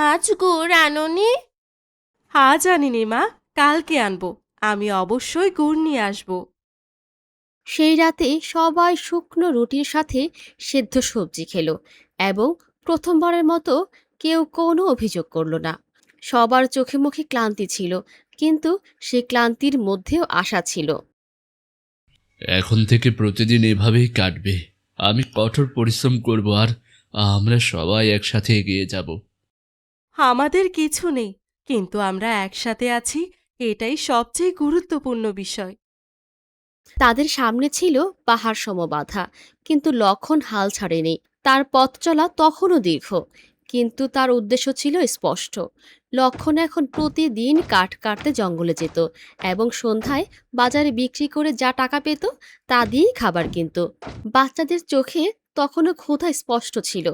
আজ গুড় আনোনি? আজ আনিনি মা, কালকে আনবো। আমি অবশ্যই গুড় নিয়ে আসবো। সেই রাতে সবাই শুকনো রুটির সাথে সেদ্ধ সবজি খেলো এবং প্রথমবারের মতো কেউ কোনো অভিযোগ করলো না। সবার চোখে মুখে ক্লান্তি ছিল, কিন্তু সেই ক্লান্তির মধ্যেও আশা ছিল। এখন থেকে প্রতিদিন এভাবেই কাটবে। আমি কঠোর পরিশ্রম করব আর আমরা সবাই একসাথে এগিয়ে যাব। আমাদের কিছু নেই, কিন্তু আমরা একসাথে আছি, এটাই সবচেয়ে গুরুত্বপূর্ণ বিষয়। তাদের সামনে ছিল পাহাড় সম বাধা, কিন্তু লক্ষণ হাল ছাড়েনি। তার পথ চলা তখনও দীর্ঘ, কিন্তু তার উদ্দেশ্য ছিল স্পষ্ট। লক্ষণ এখন প্রতিদিন কাঠ কাটতে জঙ্গলে যেত এবং সন্ধ্যায় বাজারে বিক্রি করে যা টাকা পেত তা দিয়েই খাবার কিনত। বাচ্চাদের চোখে তখনও ক্ষুধা স্পষ্ট ছিল,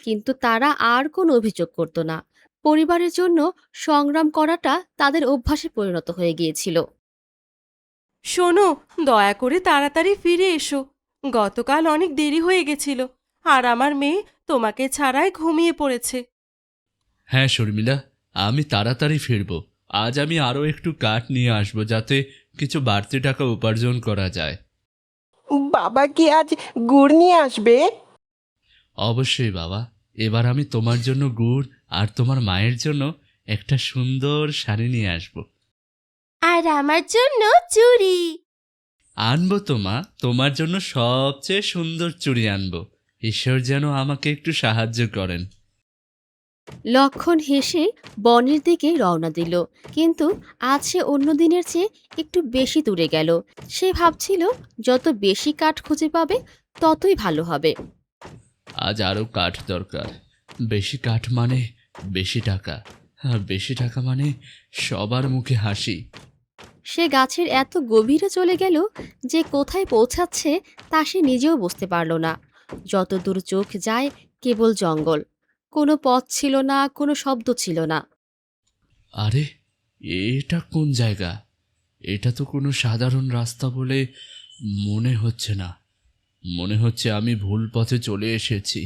কিন্তু তারা আর কোনো অভিযোগ করত না। পরিবারের জন্য সংগ্রাম করাটা তাদের অভ্যাসে পরিণত হয়ে গিয়েছিল। শোনো, দয়া করে তাড়াতাড়ি ফিরে এসো। গতকাল অনেক দেরি হয়ে গেছিল, আর আমার মেয়ে তোমাকে ছাড়াই ঘুমিয়ে পড়েছে। হ্যাঁ শর্মিলা, আমি তাড়াতাড়ি ফিরব। আজ আমি আরও একটু কাঠ নিয়ে আসব, যাতে কিছু বাড়তি টাকা উপার্জন করা যায়। বাবা কি আজ গুড় নিয়ে আসবে? অবশ্যই বাবা, এবার আমি তোমার জন্য গুড় আর তোমার মায়ের জন্য একটা সুন্দর শাড়ি নিয়ে আসব। আর আমার জন্য চুড়ি। আনবো তো মা, তোমার জন্য সবচেয়ে সুন্দর চুড়ি আনবো। ঈশ্বর যেন আমাকে একটু সাহায্য করেন। লক্ষণ হেসে বনের দিকে রওনা দিল, কিন্তু আজ সে অন্য দিনের চেয়ে একটু বেশি দূরে গেল। সে ভাবছিল যত বেশি কাঠ খুঁজে পাবে ততই ভালো হবে। আজ আরও কাঠ দরকার। বেশি কাঠ মানে বেশি টাকা, আর বেশি টাকা মানে সবার মুখে হাসি। সে গাছের এত গভীরে চলে গেল যে কোথায় পৌঁছাচ্ছে তা সে নিজেও বুঝতে পারল না। যত দূর চোখ যায় কেবল জঙ্গল, কোনো পথ ছিল না, কোনো শব্দ ছিল না। আরে, এটা কোন জায়গা? এটা তো কোনো সাধারণ রাস্তা বলে মনে হচ্ছে না। মনে হচ্ছে আমি ভুল পথে চলে এসেছি।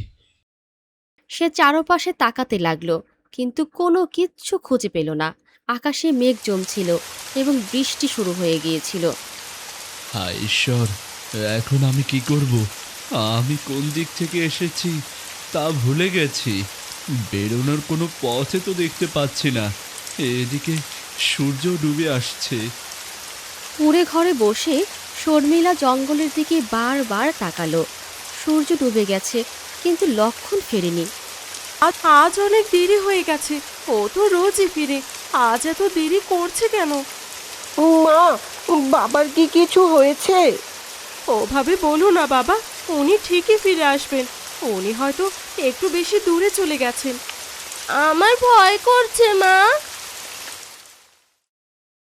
সে চারপাশে তাকাতে লাগলো, কিন্তু কোনো কিচ্ছু খুঁজে পেল না। আকাশে মেঘ জমছিল এবং বৃষ্টি শুরু হয়ে গিয়েছিল। হায় ঈশ্বর, এখন আমি কি করব? আমি কোন দিক থেকে এসেছি তা ভুলে গেছি। বেরোনোর কোনো পথে তো দেখতে পাচ্ছি না। এদিকে সূর্য ডুবে আসছে। কুঁড়ে ঘরে বসে শর্মিলা জঙ্গলের দিকে বারবার তাকালো। সূর্য ডুবে গেছে, কিন্তু লক্ষণ ফেরেনি। আজ অনেক দেরি হয়ে গেছে। ও তো রোজই ফিরে, আজ এত দেরি করছে কেন? মা, বাবার কি কিছু হয়েছে? ওভাবে বলো না বাবা, উনি ঠিকই ফিরে আসবেন। উনি হয়তো একটু বেশি দূরে চলে গেছেন। আমার ভয় করছে মা।